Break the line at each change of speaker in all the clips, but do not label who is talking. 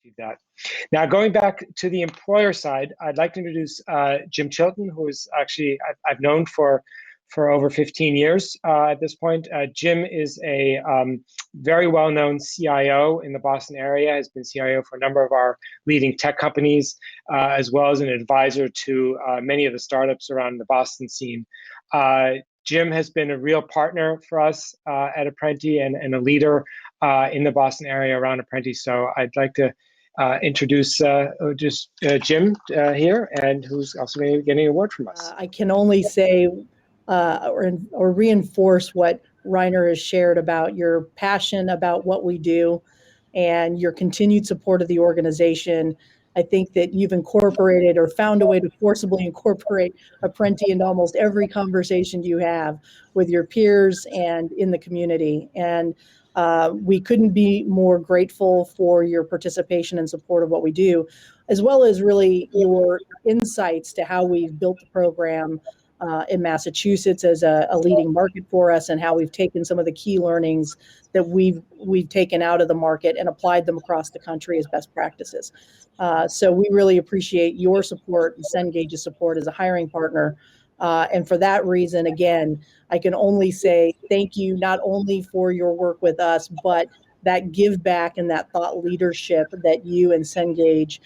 achieve that. Now, going back to the employer side, I'd like to introduce Jim Chilton, who is actually I've known for over 15 years at this point. Jim is a very well-known CIO in the Boston area, has been CIO for a number of our leading tech companies, as well as an advisor to many of the startups around the Boston scene. Jim has been a real partner for us at Apprenti and a leader in the Boston area around Apprenti. So I'd like to introduce Jim here, and who's also going to be getting an award from us.
I can only say or reinforce what Reiner has shared about your passion about what we do and your continued support of the organization. I think that you've incorporated or found a way to forcibly incorporate Apprenti into almost every conversation you have with your peers and in the community. And we couldn't be more grateful for your participation and support of what we do, as well as really your insights to how we've built the program in Massachusetts as a leading market for us, and how we've taken some of the key learnings that we've taken out of the market and applied them across the country as best practices. So we really appreciate your support and Cengage's support as a hiring partner. And for that reason, again, I can only say thank you, not only for your work with us, but that give back and that thought leadership that you and Cengage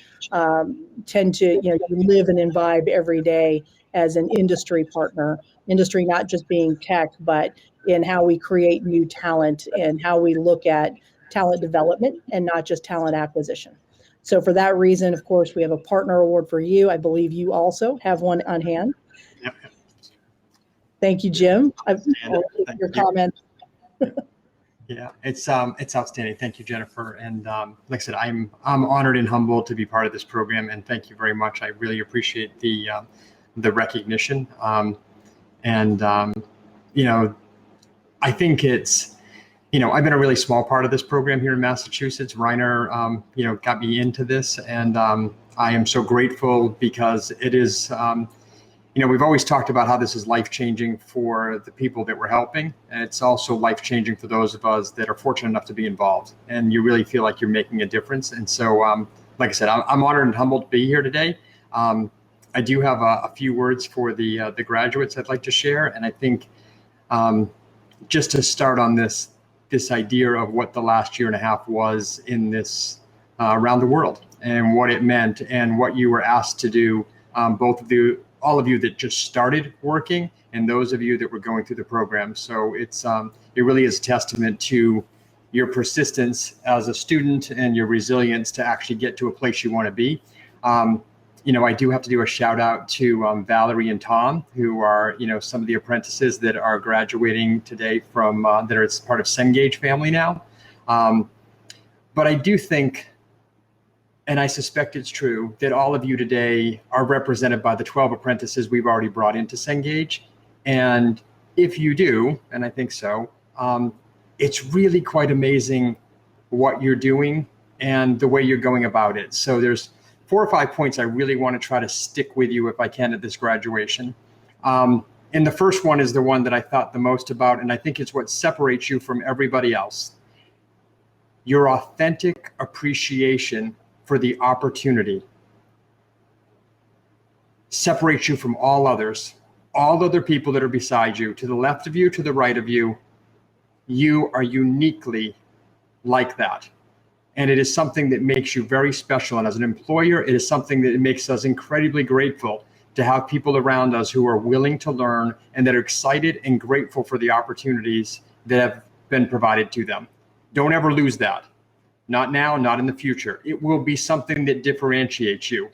tend to, you live and imbibe every day as an industry partner. Industry not just being tech, but in how we create new talent and how we look at talent development and not just talent acquisition. So for that reason, of course, we have a partner award for you. I believe you also have one on hand.
Yep.
Thank you, Jim. Your comment.
Yeah, it's outstanding. Thank you, Jennifer. And like I said, I'm honored and humbled to be part of this program, and thank you very much. I really appreciate the recognition. I think it's, I've been a really small part of this program here in Massachusetts. Reiner, got me into this, and I am so grateful because it is, we've always talked about how this is life-changing for the people that we're helping, and it's also life-changing for those of us that are fortunate enough to be involved, and you really feel like you're making a difference. And so, like I said, I'm honored and humbled to be here today. I do have a few words for the graduates I'd like to share, and I think just to start on this idea of what the last year and a half was in this around the world and what it meant and what you were asked to do, all of you that just started working and those of you that were going through the program. So it really is a testament to your persistence as a student and your resilience to actually get to a place you want to be. I do have to do a shout out to Valerie and Tom, who are, some of the apprentices that are graduating today from that are part of Cengage family now. But I do think, and I suspect it's true, that all of you today are represented by the 12 apprentices we've already brought into Cengage. And if you do, and I think so, it's really quite amazing what you're doing and the way you're going about it. So there's 4 or 5 points I really want to try to stick with you if I can at this graduation. And the first one is the one that I thought the most about, and I think it's what separates you from everybody else. Your authentic appreciation for the opportunity separates you from all others, all other people that are beside you, to the left of you, to the right of you. You are uniquely like that. And it is something that makes you very special. And as an employer, it is something that makes us incredibly grateful to have people around us who are willing to learn and that are excited and grateful for the opportunities that have been provided to them. Don't ever lose that. Not now, not in the future. It will be something that differentiates you.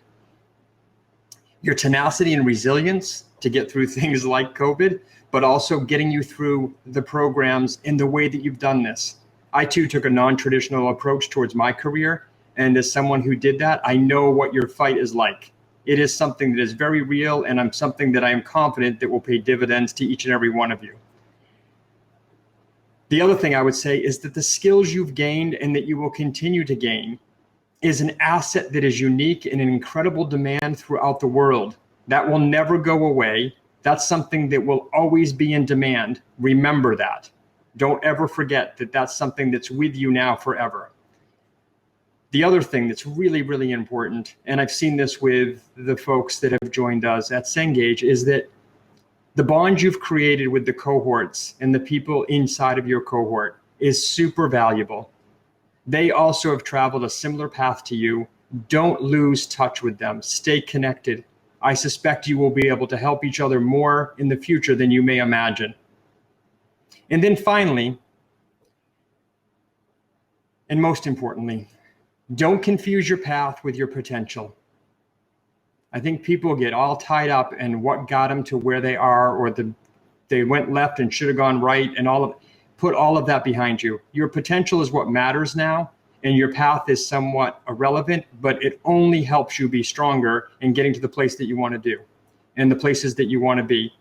Your tenacity and resilience to get through things like COVID, but also getting you through the programs in the way that you've done this. I too took a non-traditional approach towards my career. And as someone who did that, I know what your fight is like. It is something that is very real, and I'm something that I am confident that will pay dividends to each and every one of you. The other thing I would say is that the skills you've gained and that you will continue to gain is an asset that is unique and in incredible demand throughout the world. That will never go away. That's something that will always be in demand. Remember that. Don't ever forget that that's something that's with you now forever. The other thing that's really, really important, and I've seen this with the folks that have joined us at Cengage, is that the bond you've created with the cohorts and the people inside of your cohort is super valuable. They also have traveled a similar path to you. Don't lose touch with them. Stay connected. I suspect you will be able to help each other more in the future than you may imagine. And then finally, and most importantly, don't confuse your path with your potential. I think people get all tied up in what got them to where they are, or they went left and should have gone right, and put all of that behind you. Your potential is what matters now, and your path is somewhat irrelevant, but it only helps you be stronger in getting to the place that you want to do and the places that you want to be.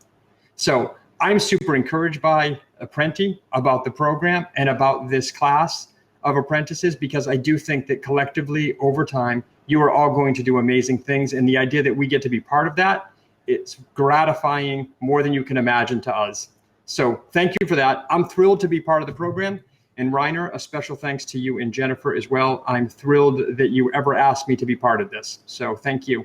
So I'm super encouraged by Apprenti, about the program and about this class of apprentices, because I do think that collectively over time, you are all going to do amazing things. And the idea that we get to be part of that, it's gratifying more than you can imagine to us. So thank you for that. I'm thrilled to be part of the program. And Reiner, a special thanks to you and Jennifer as well. I'm thrilled that you ever asked me to be part of this. So thank you.